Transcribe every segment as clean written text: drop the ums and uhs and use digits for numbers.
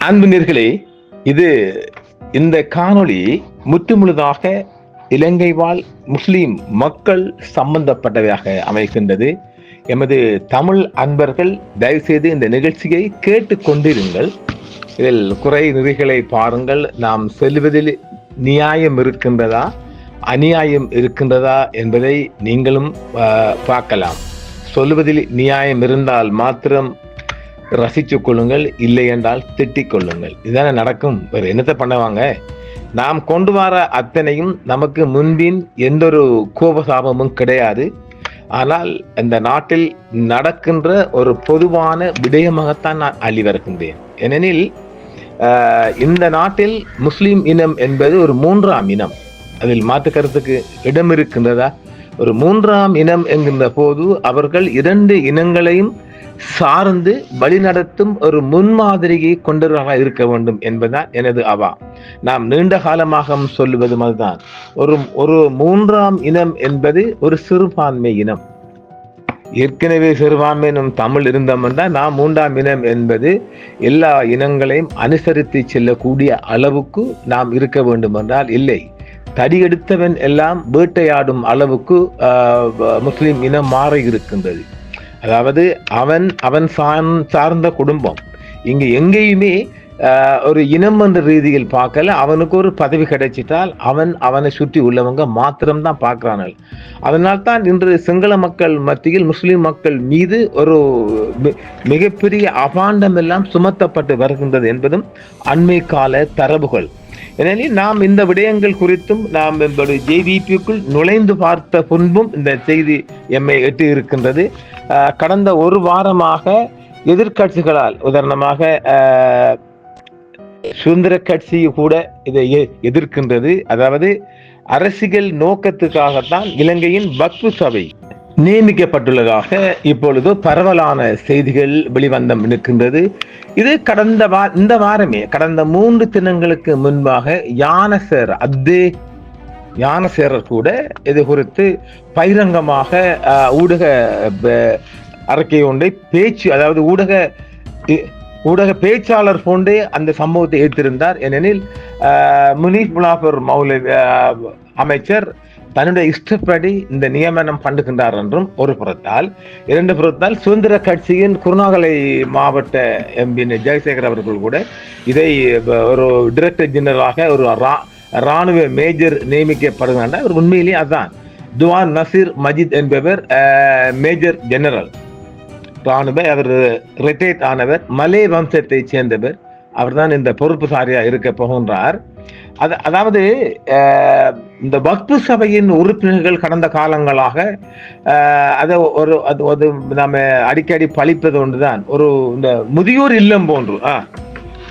அன்பு நேயர்களே, இது இந்த காணொளி முற்றுமுழுதாக இலங்கை வாழ் முஸ்லிம் மக்கள் சம்பந்தப்பட்டவையாக அமைகின்றது. எமது தமிழ் அன்பர்கள் தயவுசெய்து இந்த நிகழ்ச்சியை கேட்டுக் கொண்டிருங்கள். இதில் குறை நெறிகளை பாருங்கள். நாம் செல்வதில் நியாயம் இருக்கின்றதா, அநியாயம் இருக்கின்றதா என்பதை நீங்களும் பார்க்கலாம். சொல்லுவதில் நியாயம் இருந்தால் மாத்திரம் ரசித்துக் கொள்ளுங்கள், இல்லை என்றால் திட்டிக் கொள்ளுங்கள். இதுதானே நடக்கும். வேறு என்னத்தை பண்ணுவாங்க? நாம் கொண்டு வர அத்தனையும் நமக்கு முன்பின் எந்த ஒரு கோபசாபமும் கிடையாது. ஆனால் இந்த நாட்டில் நடக்கின்ற ஒரு பொதுவான விடயமாகத்தான் நான் அள்ளி வருகின்றேன். ஏனெனில் இந்த நாட்டில் முஸ்லிம் இனம் என்பது ஒரு மூன்றாம் இனம். அதில் மாற்று கருத்துக்கு இடம் இருக்கின்றதா? ஒரு மூன்றாம் இனம் என்கின்ற போது அவர்கள் இரண்டு இனங்களையும் சார்ந்து வழிநடத்தும் ஒரு முன்மாதிரியை கொண்டவர்களாக இருக்க வேண்டும் என்பதுதான் எனது அவா. நாம் நீண்ட காலமாக சொல்லுவது அதுதான். ஒரு மூன்றாம் இனம் என்பது ஒரு சிறுபான்மை இனம். ஏற்கனவே சிறுபான்மை இனம் தமிழ் இருந்தோம் என்றால் நாம் மூன்றாம் இனம் என்பது எல்லா இனங்களையும் அனுசரித்து செல்லக்கூடிய அளவுக்கு நாம் இருக்க வேண்டும் என்றால் இல்லை. தடியெடுத்தவன் எல்லாம் வேட்டையாடும் அளவுக்கு முஸ்லிம் இனம் மாறி இருக்கின்றது. அதாவது அவன் சார்ந்த குடும்பம். இங்கு எங்கேயுமே ஒரு இனம் என்ற ரீதியில் பார்க்கல. அவனுக்கு ஒரு பதவி கிடைச்சிட்டால் அவனை சுற்றி உள்ளவங்க மாத்திரம்தான் பார்க்கிறார்கள். அதனால்தான் இன்று சிங்கள மக்கள் மத்தியில் முஸ்லிம் மக்கள் மீது ஒரு மிகப்பெரிய அபாண்டம் எல்லாம் சுமத்தப்பட்டு வருகின்றது என்பதும் அண்மை கால தரவுகள். எனவே நாம் இந்த விடயங்கள் குறித்தும் நாம் ஜேவிபிக்குள் நுழைந்து பார்த்த முன்பும் இந்த செய்தி எம்மை எட்டி இருக்கின்றது. கடந்த ஒரு வாரமாக எதிர்கட்சிகளால், உதாரணமாக சுதந்திர கட்சி கூட இதை எதிர்க்கின்றது. அதாவது அரசியல் நோக்கத்துக்காகத்தான் இலங்கையின் வக்ஃபு சபை நியமிக்கப்பட்டுள்ளதாக இப்பொழுது பரவலான செய்திகள் வெளிவந்தம் இருக்கின்றது. இது இந்த வாரமே கடந்த 3 தினங்களுக்கு முன்பாக யானசேரர் கூட இது குறித்து பகிரங்கமாக ஊடக அறிக்கை ஒன்றை அதாவது ஊடக பேச்சாளர் போன்றே அந்த சம்பவத்தை ஏற்றிருந்தார். ஏனெனில் முனீர் முலாபர் மௌலவி அமைச்சர் தன்னுடைய இஷ்டப்படி இந்த நியமனம் பண்ணுகின்றார் என்றும் ஒரு புறத்தால், இரண்டு புறத்தால் சுதந்திர கட்சியின் குருநாகலை மாவட்ட எம்பி ஜெயசேகர் அவர்கள் கூட இதை ஒரு டைரக்டர் ஜெனரலாக ஒரு இராணுவ மேஜர் நியமிக்கப்படுகின்றார். அவர் உண்மையிலேயே அதுதான். துவான் நசீர் மஜித் என்பவர் மேஜர் ஜெனரல் இராணுவ. அவர் ரிட்டையர்ட் ஆனவர், மலே வம்சத்தை சேர்ந்தவர். அவர் தான் இந்த பொறுப்புசாரியா இருக்க போகின்றார். அதாவது இந்த வக்ஃபு சபையின் உறுப்பினர்கள் கடந்த காலங்களாக அது நாம அடிக்கடி பழிப்பது ஒன்றுதான். இந்த முதியோர் இல்லம் போன்று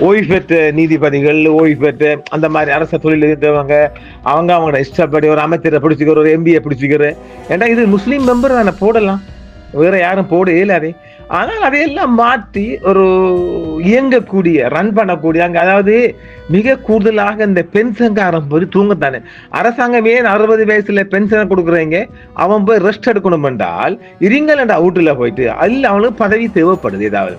ஓய்வு பெற்ற நீதிபதிகள், ஓய்வு பெற்ற அந்த மாதிரி அரச தொழில் இருந்தவங்க அவங்களோட இஷ்டப்படி ஒரு அமைச்சரை பிடிச்சிக்கிற, ஒரு எம்பியை பிடிச்சிக்கிற. ஏன்னா இது முஸ்லீம் மெம்பர் தானே போடலாம், வேற யாரும் போட இயலாதே. ஆனால் அதையெல்லாம் மாற்றி ஒரு இயங்கக்கூடிய, ரன் பண்ணக்கூடிய, அங்கே அதாவது மிக கூடுதலாக இந்த பென்ஷன்காரன் போய் தூங்கத்தானே. அரசாங்கம் ஏன் 60 வயசுல பென்ஷனை கொடுக்குறீங்க, அவன் போய் ரெஸ்ட் எடுக்கணும் என்றால் இருங்கலண்டா வீட்டுல போயிட்டு அல்ல, அவனுக்கு பதவி தேவைப்படுது ஏதாவது.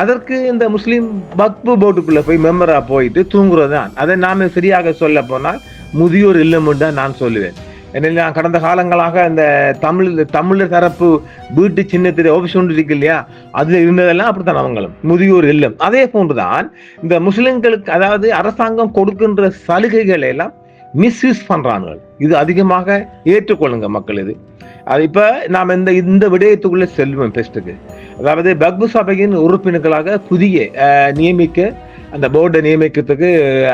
அதற்கு இந்த முஸ்லீம் வக்ஃபு போர்டுக்குள்ள போய் மெம்பரா போயிட்டு தூங்குறது தான். அதை நாம சரியாக சொல்ல போனால் முதியோர் இல்லம் தான் நான் சொல்லுவேன். ஏன்னா கடந்த காலங்களாக இந்த தமிழர் தரப்பு வீட்டு சின்னத்திலே ஆபீஸ் ஒன்று இருக்கு இல்லையா, அதுல இருந்ததெல்லாம் அப்படித்தான் அவங்களும் முதியோர் இல்லம். அதே போன்றுதான் இந்த முஸ்லிம்களுக்கு, அதாவது அரசாங்கம் கொடுக்கின்ற சலுகைகளை எல்லாம் மிஸ்யூஸ் பண்றாங்க. இது அதிகமாக ஏற்றுக்கொள்ளுங்க மக்கள். இது அது இப்ப நாம் இந்த விடயத்துக்குள்ள செல்வோம் பெஸ்ட்டுக்கு. அதாவது வக்ஃபு சபையின் உறுப்பினர்களாக புதிய அந்த போர்டை நியமிக்கிறதுக்கு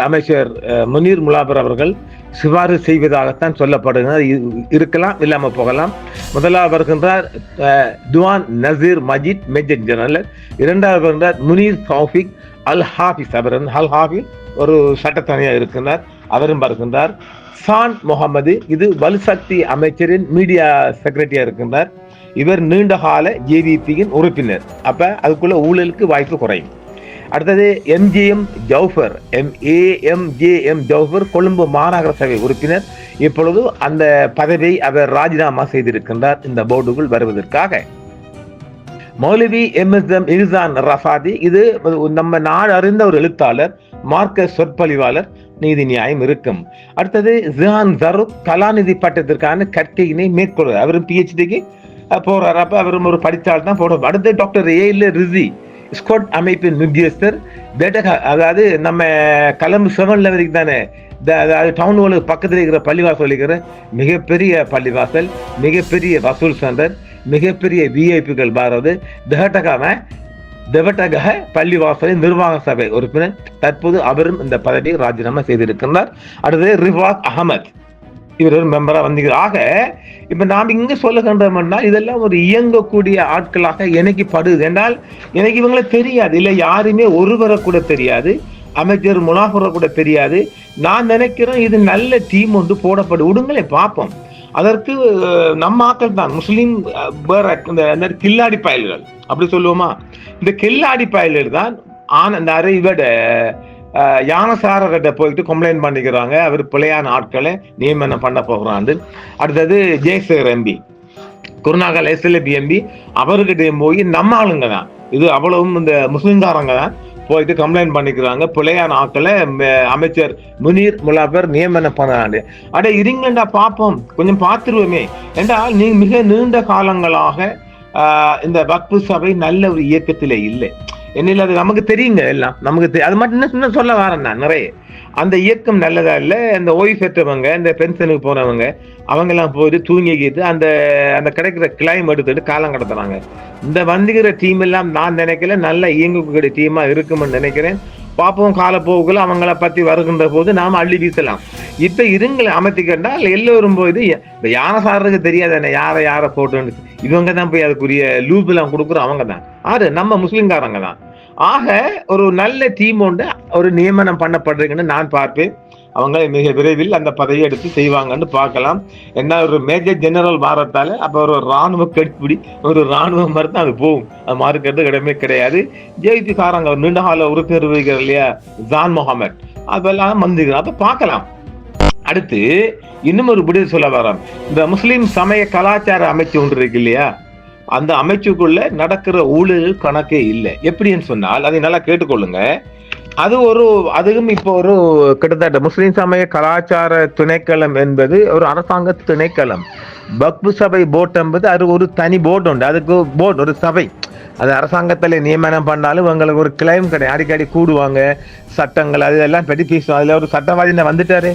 அமைச்சர் முனீர் முலாபர் அவர்கள் சிபாரிசு செய்வதாகத்தான் சொல்லப்படுகிறது. இருக்கலாம், இல்லாம போகலாம். முதலாவது வருகின்றார் துவான் நசீர் மஜித் மேஜர் ஜெனரல். இரண்டாவது வருகின்றார் முனீர் தௌஃபிக் அல் ஹாஃபிஸ். ஒரு சட்டத்தனியா இருக்கின்றார், அவரும் வருகின்றார். சான் முகமது, இது வலுசக்தி அமைச்சரின் மீடியா செக்ரட்டரியா இருக்கின்றார். இவர் நீண்ட கால ஜேவிபியின் உறுப்பினர். அப்ப அதுக்குள்ள ஊழலுக்கு வாய்ப்பு குறையும். அடுத்தது எம்ஜேஎம் ஜவுஃபர், கொழும்பு மாநகர சபை உறுப்பினர். இப்பொழுது அந்த பதவியை அவர் ராஜினாமா செய்திருக்கின்றார் இந்த போர்டுக்குள் வருவதற்காக. மௌலவி எம்எஸ்எம் இர்சான் ரஃபாதி, இது நம்ம நாடு அறிந்த ஒரு எழுத்தாளர், மார்க்க சொற்பொழிவாளர், நீதி நியாயம் இருக்கும். அடுத்தது ஜிஹான் ஜருப் கலாநிதி பட்டத்திற்கான கற்கையினை மேற்கொள்வார். அவரும் பிஹெச்டிக்கு போறாரு. அப்ப அவரும் ஒரு படித்தாள் தான் போடுவோம். அடுத்து டாக்டர் ஏ ரிசி ஸ்கொட் அமைப்பின் முக்கியஸ்தர், அதாவது நம்ம கலம்பு 7 வரைக்கும் தானே, அதாவது டவுன் ஹாலுக்கு பக்கத்தில் இருக்கிற பள்ளிவாசல் இருக்கிற மிகப்பெரிய பள்ளிவாசல், மிகப்பெரிய வசூல் சென்டர், மிகப்பெரிய விஐபிகள் பாரது தெவட்டக பள்ளிவாசலின் நிர்வாக சபை உறுப்பினர். தற்போது அவரும் இந்த பதவியை ராஜினாமா செய்திருக்கிறார். அடுத்தது ரிவாக் அகமது, இவர் ஒரு மெம்பரா வந்தீங்க. ஆக இப்ப நாம் இங்க சொல்லுகின்றோம்னா இதெல்லாம் ஒரு இயங்கக்கூடிய ஆட்களாக எனக்கு படுது. என்றால் எனக்கு இவங்களை தெரியாது, இல்லை யாருமே ஒருவரை கூட தெரியாது, அமைச்சர் முனாஃபரை கூட தெரியாது. நான் நினைக்கிறேன் இது நல்ல டீம் ஒன்று போடப்படும், விடுங்களே பார்ப்போம். அதற்கு நம்ம ஆக்கள் தான் முஸ்லீம் இந்த கில்லாடி பயல்கள் அப்படி சொல்லுவோமா, இந்த கில்லாடி பயல்கள் தான் அந்த அரைவிட யானசாரர்கிட்ட போயிட்டு கம்ப்ளைண்ட் பண்ணிக்கிறாங்க, அவர் பிள்ளையான ஆட்களை நியமனம் பண்ண போகிறாண்டு. அடுத்தது Jayasekar MP, Kurunegala SLB MP, அவர்கிட்ட போய் நம்ம ஆளுங்க தான், இது அவ்வளவும் இந்த முஸ்லிம்காரங்க தான் போயிட்டு கம்ப்ளைண்ட் பண்ணிக்கிறாங்க, பிள்ளையான ஆட்களை அமைச்சர் முனீர் முலாபர் நியமனம் பண்ணாண்டு. அட இருங்கண்டா பார்ப்போம், கொஞ்சம் பார்த்துருவோமே. என்றால் நீ மிக நீண்ட காலங்களாக இந்த வக்ஃபு சபை நல்ல ஒரு இயக்கத்திலே இல்லை. என்னில் அது நமக்கு தெரியுங்க, எல்லாம் நமக்கு அது மட்டும் இன்னும் சொல்ல வரேன் நான் நிறைய. அந்த இயக்கம் நல்லதா இல்லை. அந்த ஓய்வு பெற்றவங்க, இந்த பென்ஷனுக்கு போனவங்க, அவங்கெல்லாம் போயிட்டு தூங்கிக்கிட்டு அந்த அந்த கிடைக்கிற கிளைம் எடுத்துட்டு காலம் கடத்துறாங்க. இந்த வந்துகிற டீம் எல்லாம் நான் நினைக்கல நல்ல இயங்கக்கூடிய டீமா இருக்கும்னு நினைக்கிறேன். பார்ப்போம், காலப்போக்குள்ள அவங்கள பத்தி வருகின்ற போது நாம அள்ளி வீசலாம். இப்ப இருங்களை அமைத்திக்கிட்டால் எல்லோரும் போது இந்த யானசாரருக்கு தெரியாத யாரை போட்டு இவங்க தான் போய் அதுக்குரிய லூப் எல்லாம் கொடுக்குறோம். அவங்க தான் ஆறு நம்ம முஸ்லிம்காரங்க தான். ஆக ஒரு நல்ல டீம் ஒன்று ஒரு நியமனம் பண்ணப்படுறீங்கன்னு நான் பார்ப்பேன். அவங்க மிக விரைவில் அந்த பதவியை எடுத்து செய்வாங்கன்னு பார்க்கலாம். என்ன ஒரு மேஜர் ஜெனரல் மாறத்தால அப்ப ஒரு ராணுவ கட்பிடி ஒரு ராணுவம் மாதிரி தான் அது போகும், அது மாறுக்கிறது இடமே கிடையாது. ஜேபி காரங்க ஒரு நீண்ட கால உறுப்பினர் இருக்கிற இல்லையா ஜான் முகமது, அதெல்லாம் வந்துக்கிறோம், அதை பார்க்கலாம். அடுத்து இன்னும் ஒரு விடுதலை சொல்ல வரோம். இந்த முஸ்லிம் சமய கலாச்சார அமைச்சு ஒன்று இருக்கு இல்லையா, அந்த அமைச்சுக்குள்ள நடக்கிற ஊழல் கணக்கே இல்லை. எப்படின்னு சொன்னால் அதை நல்லா கேட்டுக்கொள்ளுங்க. அதுவும் இப்போ ஒரு கிட்டத்தட்ட முஸ்லிம் சமய கலாச்சார திணைக்களம் என்பது ஒரு அரசாங்க திணைக்களம். வக்ஃபு சபை போர்டு என்பது அது ஒரு தனி போர்டு உண்டு, அதுக்கு போர்டு ஒரு சபை. அது அரசாங்கத்தில் நியமனம் பண்ணாலும் உங்களுக்கு ஒரு கிளைம் கிடையாது. அடிக்கடி கூடுவாங்க, சட்டங்கள் அதெல்லாம் பற்றி பேசுவோம். அதில் ஒரு சட்டவாதி வந்துட்டாரு,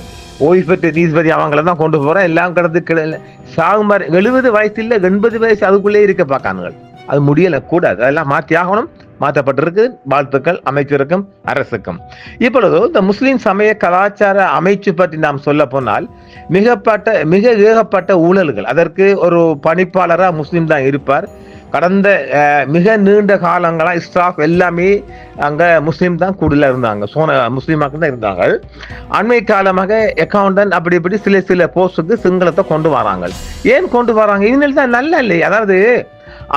ஓய்வு பெற்ற நீதிபதி, அவங்கள தான் கொண்டு போறோம். எல்லாம் கிடந்து சாகுமாரி 70 வயசு இல்லை 80 வயசு அதுக்குள்ளே இருக்க பார்க்கானுங்கள். அது முடியலை கூடாது, அதெல்லாம் மாற்றி ஆகணும். மாற்றப்பட்டிருக்கு. வாழ்த்துக்கள் அமைச்சருக்கும் அரசுக்கும். இப்பொழுது இந்த முஸ்லிம் சமய கலாச்சார அமைச்சு பற்றி நாம் சொல்ல போனால் மிக ஏகப்பட்ட ஊழல்கள். அதற்கு ஒரு பணிப்பாளராக முஸ்லிம் தான் இருப்பார். கடந்த மிக நீண்ட காலங்களா ஸ்டாஃப் எல்லாமே அங்க முஸ்லீம் தான் கூடுதல இருந்தாங்க, முஸ்லீமாக்கு தான் இருந்தாங்க. அண்மை காலமாக அக்கௌண்டன்ட் அப்படி இப்படி சில போஸ்டுக்கு சிங்களத்தை கொண்டு வராங்க. ஏன் கொண்டு வராங்க? இனிமேல் தான் நல்ல இல்லை. அதாவது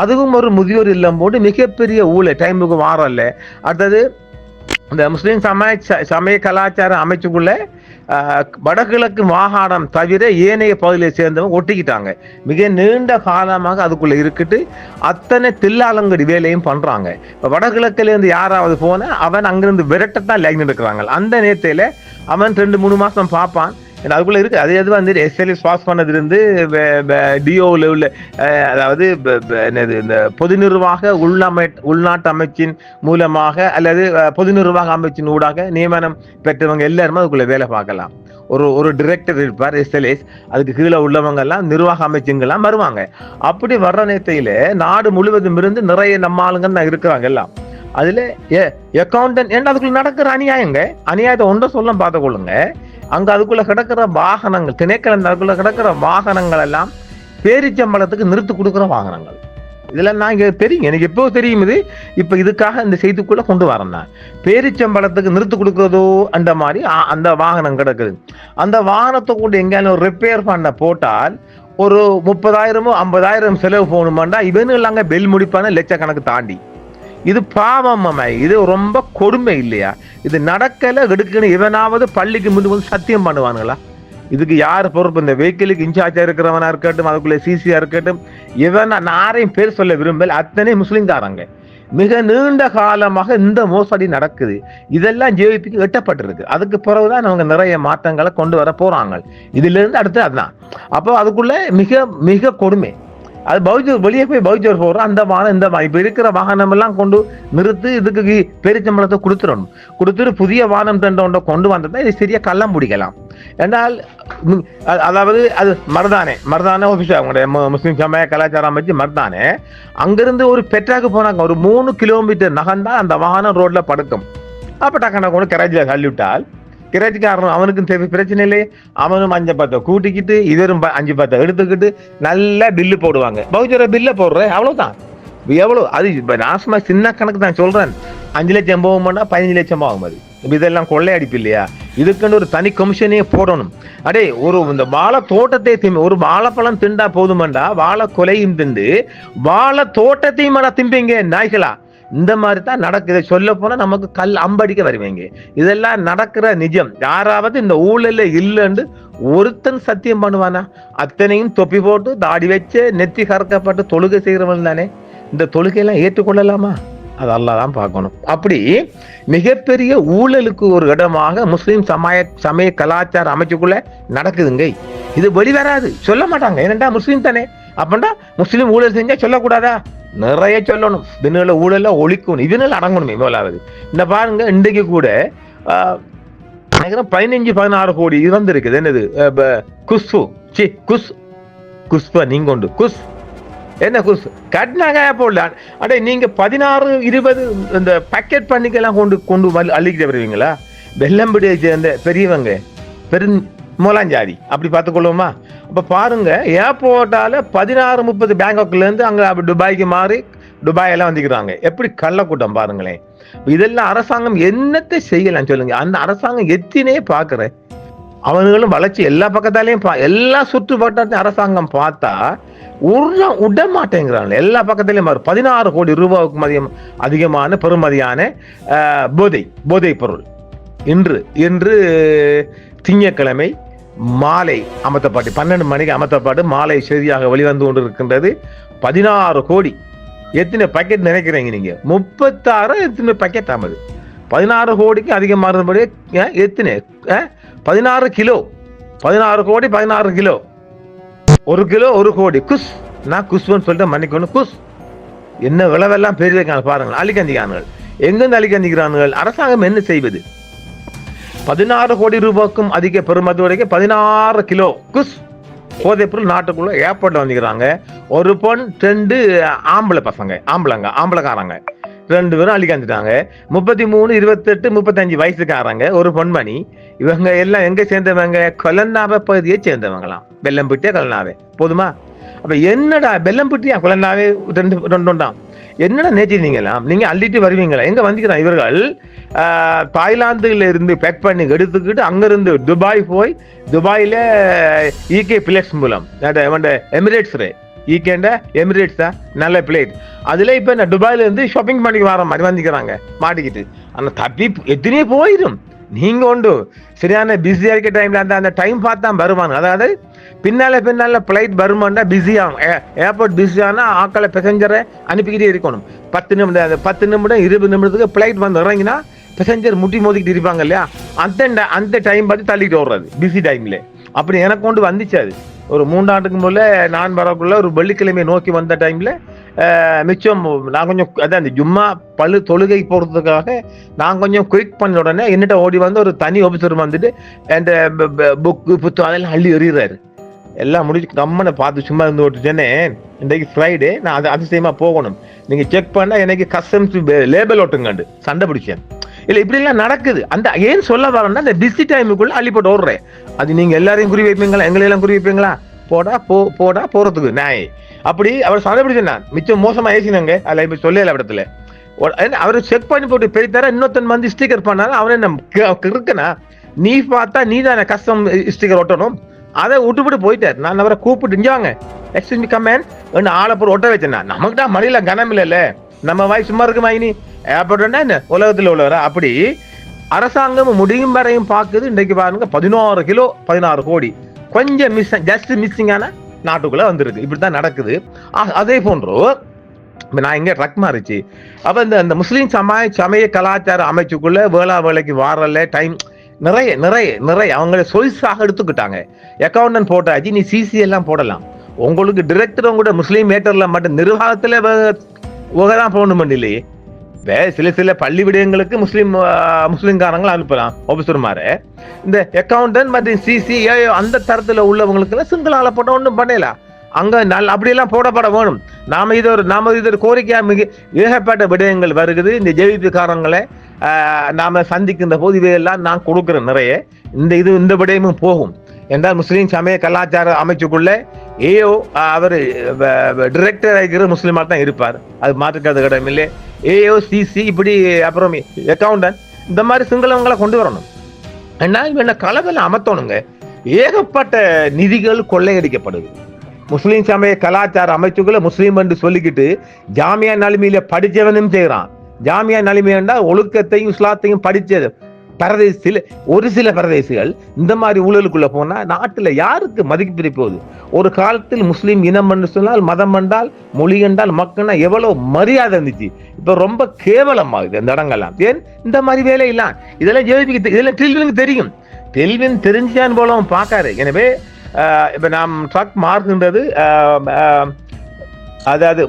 அதுவும் ஒரு முதியோர் இல்லம் போட்டு மிகப்பெரிய ஊழல் டைமுக்கு வாரல்ல. அடுத்தது இந்த முஸ்லீம் சமய கலாச்சார அமைச்சுக்குள்ள வடகிழக்கு மாகாணம் தவிர ஏனைய பகுதியை சேர்ந்தவங்க ஒட்டிக்கிட்டாங்க. மிக நீண்ட காலமாக அதுக்குள்ள இருக்கிட்டு அத்தனை தில்லாலங்கடி வேலையும் பண்றாங்க. இப்ப வடகிழக்குல இருந்து யாராவது போன அவன் அங்கிருந்து விரட்டத்தான் லைன் எடுக்கிறாங்க. அந்த நேரத்தில அவன் 2-3 மாசம் பார்ப்பான். அதுக்குள்ள இருக்கு. அது எது வந்து SLS பாஸ் பண்ணது இருந்து டிஓல உள்ள, அதாவது இந்த பொது நிர்வாக உள்நாட்டு அமைச்சின் மூலமாக அல்லது பொது நிர்வாக அமைச்சின் ஊடாக நியமனம் பெற்றவங்க எல்லாருமே அதுக்குள்ள வேலை பார்க்கலாம். ஒரு டிரெக்டர் இருப்பார் SLS, அதுக்கு கீழே உள்ளவங்க எல்லாம் நிர்வாக அமைச்சுங்கெல்லாம் வருவாங்க. அப்படி வர்ற நேரத்தையில நாடு முழுவதும் இருந்து நிறைய நம்ம ஆளுங்க தான் இருக்கிறாங்க எல்லாம். அதுல அக்கௌண்டன்ட் ஏன்னா அதுக்குள்ள நடக்கிற அநியாயத்தை ஒன்றை சொல்ல பார்த்து கொள்ளுங்க. அங்க அதுக்குள்ள கிடக்கிற வாகனங்கள், திணைக்களம் அதுக்குள்ள கிடக்கிற வாகனங்கள் எல்லாம் பேரிச்சம்பளத்துக்கு நிறுத்து கொடுக்குற வாகனங்கள். இதெல்லாம் நான் இங்க தெரியும், எனக்கு எப்போ தெரியும். இது இப்ப இதுக்காக இந்த செய்திக்குள்ள கொண்டு வரேன். நான் பேரிச்சம்பளத்துக்கு நிறுத்து கொடுக்குறதோ அந்த மாதிரி அந்த வாகனம் கிடக்குது. அந்த வாகனத்தை கூட எங்கேயாலும் ரிப்பேர் பண்ண போட்டால் ஒரு 30,000 50,000 செலவு போகணுமாண்டா இவனுங்க அங்க பெல் முடிப்பான லட்சக்கணக்கு தாண்டி. இது பாவம், இது ரொம்ப கொடுமை இல்லையா? இது நடக்கல எடுக்கணும். இவனாவது பள்ளிக்கு முன்பு சத்தியம் பண்ணுவானுங்களா? இதுக்கு யார் பொறுப்பு? இந்த வெஹிக்கிளுக்கு இன்சார்ஜா இருக்கிறவனா இருக்கட்டும், அதுக்குள்ள சிசியா இருக்கட்டும், இவன் யாரையும் பேர் சொல்ல விரும்பல, அத்தனை முஸ்லிம்காரங்க. மிக நீண்ட காலமாக இந்த மோசடி நடக்குது. இதெல்லாம் ஜேவிபிக்கு எட்டப்பட்டிருக்கு. அதுக்கு பிறகுதான் அவங்க நிறைய மாற்றங்களை கொண்டு வர போறாங்க. இதுல இருந்து அடுத்து அதுதான். அப்போ அதுக்குள்ள மிக மிக கொடுமை. அது பௌத்தர் வெளியே போய் பௌத்தர் போடுறோம். அந்த வாகனம் இந்த இப்ப இருக்கிற வாகனம் எல்லாம் கொண்டு நிறுத்து, இதுக்கு பெருச்சம்பளத்தை கொடுத்துடணும். கொடுத்துட்டு புதிய வாகனம் ஒன்றை கொண்டு வந்தா இது சரியா கள்ளம் பிடிக்கலாம். என்றால் அதாவது அது மர்தானே ஆஃபீஸ், அவங்களுடைய முஸ்லிம் சமய கலாச்சாரம் அமைச்சு மர்தானே, அங்கிருந்து ஒரு பெட்ராக்கு போனாங்க. ஒரு 3 கிலோமீட்டர் நகர்ந்தா அந்த வாகனம் ரோட்ல படுக்கும். அப்ப டக்குனு கொண்டு கராச்சியில தள்ளிவிட்டால் கிராச்சிக்காரன் அவனுக்கும் பிரச்சனை இல்லை. அவனும் 5-10 கூட்டிக்கிட்டு இவரும் 5-10 எடுத்துக்கிட்டு நல்ல பில்லு போடுவாங்க. பௌச்சர பில்ல போடுற அவ்வளவுதான். எவ்வளவு அது நாசமா சின்ன கணக்கு தான் சொல்றேன். 5 லட்சம் போகும்னா 15 லட்சம் ஆகும். அது இதெல்லாம் கொள்ளையடிப்பு இல்லையா? இதுக்குன்னு ஒரு தனி கமிஷனே போடணும். அடே இந்த வாழை தோட்டத்தை ஒரு வாழைப்பழம் திண்டா போதுமெண்டா, வாழை கொலையும் திண்டு வாழை தோட்டத்தையும் திம்பிங்க நாய்களா. இந்த மாதிரி தான் நடக்குது. சொல்ல போனா நமக்கு அம்படிக்க வருவீங்க. இதெல்லாம் நடக்கிற நிஜம். யாராவது இந்த ஊழல இல்லைன்னு ஒருத்தன் சத்தியம் பண்ணுவானா? அத்தனையும் தொப்பி போட்டு தாடி வச்சு நெத்தி கறக்கப்பட்டு தொழுகை செய்யறவன் தானே. இந்த தொழுகையெல்லாம் ஏற்றுக்கொள்ளலாமா? அது அல்லாஹ் தான் பார்க்கணும். அப்படி மிகப்பெரிய ஊழலுக்கு ஒரு இடமாக முஸ்லிம் சமய கலாச்சார அமைச்சுக்குள்ள நடக்குதுங்க. இது வெளிவராது, சொல்ல மாட்டாங்க. ஏனென்றா முஸ்லீம் தானே. அப்படின்னா முஸ்லீம் ஊழல் செஞ்சா சொல்லக்கூடாதா? நிறைய சொல்லணும். இதனால ஊழல ஒழிக்கணும், இதனால அடங்கணுமே முதலாவது. இந்த பாருங்க, இன்றைக்கு கூட 15-16 கோடி இது வந்திருக்குது. என்னது குஸ்பா நீங்க கொண்டு குஸ் என்ன குஸ் கட்டினாங்க போடல. அடே நீங்க 16-20 இந்த பேக்கெட் பண்ணிக்கெல்லாம் கொண்டு அள்ளிக்கிட்டு வருவீங்களா? வெள்ளம்பிடியை சேர்ந்த பெரியவங்க மோலாஞ்சாதி அப்படி பார்த்துக்கொள்ளுமா? அப்ப பாருங்க, ஏர்போர்ட்டால 16-30 பேங்காக்ல இருந்து அங்க துபாய்க்கு மாறி துபாய் எல்லாம் வந்துக்கிறாங்க. எப்படி கள்ளக்கூட்டம் பாருங்களேன். இதெல்லாம் அரசாங்கம் என்னத்தை செய்யலாம் சொல்லுங்க? அந்த அரசாங்கம் எத்தினே பாக்குற அவனுங்களும் வளர்ச்சி எல்லா பக்கத்தாலையும் எல்லா சுற்றுப்பாட்டையும் அரசாங்கம் பார்த்தா விட மாட்டேங்கிறாங்க. எல்லா பக்கத்திலையும் 16 கோடி ரூபாய்க்கு அதிகமான பெறுமதியான போதை பொருள் இன்று திங்கட்கிழமை மாலை அமர்த்தப்பாட்டு 12 மணிக்கு அமர்த்தப்பாட்டு மாலை செய்தியாக வெளிவந்து கொண்டு இருக்கின்றது. 16 கோடி. எத்தனை பாக்கெட் நினைக்கிறீங்க நீங்க? 36 எத்தனை பாக்கெட் ஆகுது? 16 கோடிக்கு அதிகமானபடி எத்தனை? 16 கிலோ. 16 கோடி 16 கிலோ. 1 கிலோ 1 கோடி. குஸ் நான் குஸ்ன்னு சொல்லிட்டு மன்னிக்கணும். குஸ் என்ன விளைவெல்லாம் பெரிய பாருங்கள். அழிக்கந்திக்கிறார்கள். எங்கிருந்து அழிக்கந்திக்கிறார்கள்? அரசாங்கம் என்ன செய்வது? 16 கோடி ரூபாய்க்கும் அதிக பெறுமதியோட 16 கிலோ குஸ் போதைப் பொருள் நாட்டுக்குள்ள ஏர்போர்ட்ல வந்துக்கிறாங்க. ஒரு பொண் 2 ஆம்பளை பசங்க, ஆம்பளைக்காரங்க 2 பேரும் அழிக்காந்துட்டாங்க. 33, 28, 35 வயசுக்காரங்க, ஒரு பொன்மணி. இவங்க எல்லாம் எங்க சேர்ந்தவங்க? கொலன்னாவை பகுதியை சேர்ந்தவங்களாம். வெள்ளம்பிட்டியா கொலன்னாவே போதுமா? அப்ப என்னடா வெள்ளம்பிட்டியா கொலன்னாவே 2 என்னடா நேச்சிருந்தீங்களாம்? நீங்க அள்ளிட்டு வருவீங்களா? எங்க வந்துக்கிறான் இவர்கள்? தாய்லாந்துல இருந்து பேக் பண்ணி எடுத்துக்கிட்டு அங்கிருந்து துபாய் போய் துபாயில ஈகே பிளேட்ஸ் மூலம் எமிரேட்ஸ் எமிரேட்ஸா நல்ல பிளேட் அதுல இப்ப துபாயில இருந்து ஷாப்பிங் பண்ணி வர மாதிரி வந்துக்கிறாங்க மாட்டிக்கிட்டு. ஆனா தப்பி எத்தனையோ போயிடும். நீங்க உண்டு சரியான பிஸியா இருக்க டைம்ல அந்த டைம் பார்த்து தான் வருவாங்க. அதாவது பின்னால பிளைட் வருமானா பிஸியாகும். ஏர்போர்ட் பிஸியானா ஆக்களை பேசஞ்சரை அனுப்பிக்கிட்டே இருக்கணும். 10 நிமிடம் 20 நிமிடத்துக்கு பிளைட் வந்து இறங்கினா பேசஞ்சர் முட்டி மோதிக்கிட்டு இருப்பாங்க இல்லையா? அந்த டைம் பார்த்து தள்ளிட்டு ஓடுறது பிஸி டைம்ல. அப்படி எனக்கு கொண்டு வந்துச்சு. அது ஒரு 3 ஆண்டுக்கு முதல்ல நான் வரக்குள்ள ஒரு வெள்ளிக்கிழமை நோக்கி வந்த டைம்ல மிச்சம் நான் கொஞ்சம் அதான் இந்த ஜும்மா தொழுகை போறதுக்காக நான் கொஞ்சம் குயிக் பண்ண உடனே என்னட்ட ஓடி வந்து ஒரு தனி ஆபீசர் வந்துட்டு அந்த புக்கு புத்தகம் அதெல்லாம் அள்ளி எறிகிறாரு. எல்லாம் முடிச்சு கம்மனை பார்த்து சும்மா இருந்து ஓட்டுச்சேனே. இன்றைக்கு ஃப்ரைடே, நான் அது அதிசயமா போகணும். நீங்க செக் பண்ணா எனக்கு கஸ்டம்ஸ் லேபிள் ஓட்டுங்கண்டு சண்டை பிடிச்சேன். இல்ல இப்படி எல்லாம் நடக்குது. அந்த ஏன் சொல்ல வரேன்னா இந்த பிஸி டைமுக்குள்ள அள்ளி போட்டு ஓடுறேன். அது நீங்க எல்லாரையும் குறி வைப்பீங்களா? எங்களை எல்லாம் குறி வைப்பீங்களா? போடா போறதுக்கு நாய் அப்படி அவர் சண்டை பிடிச்சேன். மிச்சம் மோசமா ஏசினாங்க. அதுல இப்ப சொல்லல இடத்துல அவரு செக் பண்ணி போட்டு பெய்தார இன்னொருத்தன் வந்து ஸ்டிக்கர் பண்ணாலும் அவன் என்ன இருக்கனா? நீ பார்த்தா நீ தானே கஸ்டம் ஸ்டிக்கர் ஒட்டணும். அதை விட்டுவிட்டு போயிட்டார். நான் அவரை கூப்பிட்டு இஞ்சாங்க எக்ஸ்கியூஸ் மீ கமேன் ஆளை போட்டு ஒட்ட வச்சேன். நமக்கு தான் மழையில கனம் இல்ல, நம்ம வாய் சும்மா இருக்குமா? இனி ஏற்பட்டா என்ன உலகத்துல உள்ளவரா? அப்படி அரசாங்கம் முடியும் வரையும் பார்க்குது. இன்றைக்கு பாருங்க 16 கிலோ 16 கோடி கொஞ்சம் ஜஸ்ட் மிஸ்ஸிங்கான நாட்டுக்குள்ள வந்திருக்கு. இப்படித்தான் நடக்குது. அதே போன்றோ நான் இங்க ட்ரக் மாறிச்சு. அப்ப இந்த முஸ்லீம் சமய கலாச்சார அமைச்சுக்குள்ள வேலைக்கு வாரல டைம் நிறைய அவங்கள சொய்ஸாக எடுத்துக்கிட்டாங்க. அக்கௌண்டன்ட் போட்டாச்சு, நீ சிசி எல்லாம் போடலாம். உங்களுக்கு டிரெக்டர் உங்களோட முஸ்லீம் மேட்டர்ல மட்டும் நிர்வாகத்துல தான் போகணும் இல்லையே. சில பள்ளி விடயங்களுக்கு முஸ்லீம்காரங்களை அனுப்பலாம் ஆபீசர்மார. இந்த அக்கௌண்டன்ட் மற்றும் சிசி அந்த தரத்துல உள்ளவங்களுக்கு சிங்களால போட்ட ஒன்றும் பண்ணலாம். அங்க அப்படியெல்லாம் போடப்பட வேணும். நாம இது ஒரு கோரிக்கையா மிக ஏகப்பட்ட விடயங்கள் வருகிறது. இந்த ஜேவிபிக்காரங்களை நாம சந்திக்கின்ற போது இவையெல்லாம் நான் கொடுக்குறேன் நிறைய. இந்த விடயமும் போகும் என்றால் முஸ்லீம் சமய கலாச்சார அமைச்சுக்குள்ள அவர் டிரெக்டர் ஆகிற முஸ்லீமா தான் இருப்பார். அது மாற்றுக்கிறது கிடையாது. ஏஓ சிசி இப்படி அப்புறம் அக்கௌண்டன்ட் இந்த மாதிரி சிங்களவங்களை கொண்டு வரணும். என்ன கலவையில் அமர்த்தணுங்க. ஏகப்பட்ட நிதிகள் கொள்ளையடிக்கப்படுது. முஸ்லீம் சமய கலாச்சார அமைச்சுக்களை முஸ்லீம் என்று சொல்லிக்கிட்டு ஜாமியா நிலைமையில படிச்சவனும் செய்யறான். ஜாமியா நிலைமை என்றால் ஒழுக்கத்தையும் இஸ்லாத்தையும் படிச்சது ஒரு சில பிரதேசிகள் இந்த மாதிரி ஊழலுக்குள்ள போனா நாட்டுல யாருக்கு மதிப்பு போகுது? ஒரு காலத்தில் முஸ்லீம் இனம் என்று சொன்னால், மதம் என்றால், மொழி என்றால் மக்கள்னா எவ்வளவு மரியாதை இருந்துச்சு. இப்ப ரொம்ப கேவலமாகுது இந்த இடங்கள்லாம். ஏன் இந்த மாதிரி வேலை இல்ல? இதெல்லாம் ஜெயிப்பிக்கு இதெல்லாம் டெல்வினுக்கு தெரியும். டெல்வின் தெரிஞ்சான் போல பார்க்காரு. எனவே இப்ப நாம் ட்ரக் மார்க்கின்றது அதாவது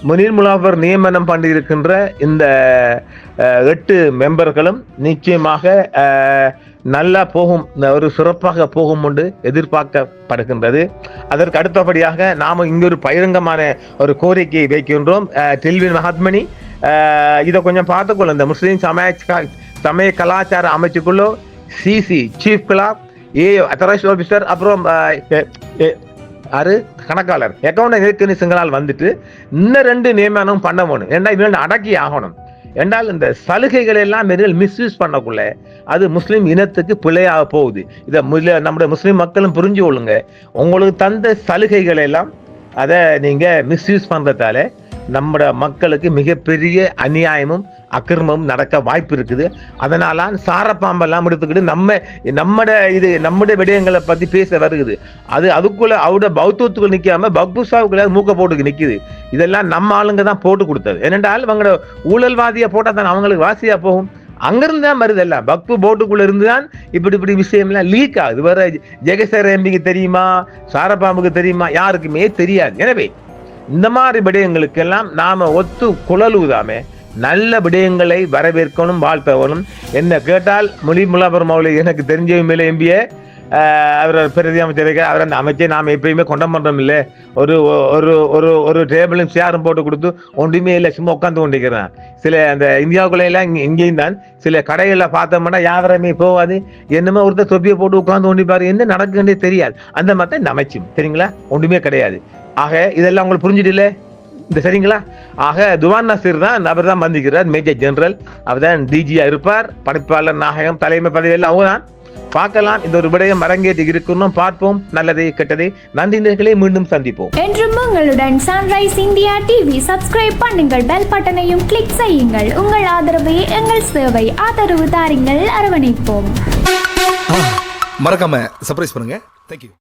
முனீர் முலாவர் நியமனம் பண்ணியிருக்கின்ற இந்த 8 மெம்பர்களும் நிச்சயமாக நல்லா போகும், ஒரு சிறப்பாக போகும் என்று எதிர்பார்க்கப்படுகின்றது. அதற்கு அடுத்தபடியாக நாம இங்க ஒரு பகிரங்கமான ஒரு கோரிக்கையை வைக்கின்றோம். டெல்வின் மகாத்மணி இதை கொஞ்சம் பார்த்துக்கொள்ள. இந்த முஸ்லீம் சமய கலாச்சார அமைச்சுக்குள்ளோ சிசி சீஃப் கிளாக் அத்தரைஸ்ட் ஆபீசர் அப்புறம் கணக்காளர் அக்கௌண்ட் சிங்களால் வந்துட்டு இன்னும் 2 நியமனம் பண்ண வேணும். ஏன்னா இவங்க அடக்கி ஆகணும். என்றால் இந்த சலுகைகள் எல்லாம் மிஸ்யூஸ் பண்ணக்குள்ள அது முஸ்லீம் இனத்துக்கு பிழையாக போகுது. இதை நம்முடைய முஸ்லீம் மக்களும் புரிஞ்சு கொள்ளுங்க. உங்களுக்கு தந்த சலுகைகள் எல்லாம் அதை நீங்க மிஸ்யூஸ் பண்றதால நம்முடைய மக்களுக்கு மிகப்பெரிய அநியாயமும் அக்கிரமமும் நடக்க வாய்ப்பு இருக்குது. அதனால சாரப்பாம்பெல்லாம் எடுத்துக்கிட்டு நம்முடைய விடயங்களை பத்தி பேச வருகுது. அதுக்குள்ள அவட பௌத்தத்துக்குள்ள நிக்காம பக்புசாவுக்குள்ள மூக்க போட்டு நிக்குது. இதெல்லாம் நம்ம ஆளுங்க தான் போட்டு கொடுத்தது. ஏனென்றால் அவங்களோட ஊழல்வாதியை போட்டா தான் அவங்களுக்கு வாசியா போகும். அங்கிருந்து தான் வருது எல்லாம். பக்பு போட்டுக்குள்ள இருந்துதான் இப்படி விஷயம் எல்லாம் லீக் ஆகுது. வேற ஜெகசேர எம்பிக்கு தெரியுமா, சாரப்பாம்புக்கு தெரியுமா? யாருக்குமே தெரியாது. எனவே இந்த மாதிரி விடயங்களுக்கெல்லாம் நாம ஒத்து குழலுதாமே நல்ல விடயங்களை வரவேற்கணும், வாழ்த்தவனும். என்ன கேட்டால் முலாபர் மௌலி எனக்கு தெரிஞ்ச மேலே எம்பிய அவர் பிரதி அமைச்சர் அவர் அந்த அமைச்சை நாம் எப்பயுமே கொண்டம் பண்றோம் இல்லை. ஒரு டேபிளும் சேரும் போட்டு கொடுத்து ஒன்றுமே இல்லை, சும்மா உட்காந்து கொண்டிருக்கிறேன். சில அந்த இந்தியாவுக்குள்ள எல்லாம் இங்கேயும் தான் சில கடைகளில் பார்த்தோம்னா யாவரமே போகாது. என்னமோ ஒருத்தர் தொப்பியை போட்டு உட்காந்து கொண்டிருப்பாரு. என்ன நடக்குன்னே தெரியாது. அந்த மாதிரி இந்த அமைச்சும் சரிங்களா ஒன்றுமே கிடையாது. ஆக இதெல்லாம் உங்களுக்கு புரிஞ்சுட்டு இந்த சரிங்களா? ஆக துவான் நசீர் தான் அவர் தான் வந்திருக்கிறார், மேஜர் ஜெனரல். அவர் தான் டிஜியா இருப்பார். படைப்பாளர் நாயகம் தலைமை பதவியெல்லாம் அவங்க தான் பார்க்கலாம். இந்த ஒரு விடயம் அரங்கேற்றி இருக்கணும். பார்ப்போம் நல்லதை கெட்டதை. நன்றி நேயர்களே, மீண்டும் சந்திப்போம். என்றும் உங்களுடன் சன்ரைஸ் இந்தியா டிவி. சப்ஸ்கிரைப் பண்ணுங்கள், பெல் பட்டனையும் கிளிக் செய்யுங்கள். உங்கள் ஆதரவே எங்கள் சேவை. ஆதரவு தாருங்கள், அரவணைப்போம். மறக்காம சர்ப்ரைஸ் பண்ணுங்க. தேங்க்யூ.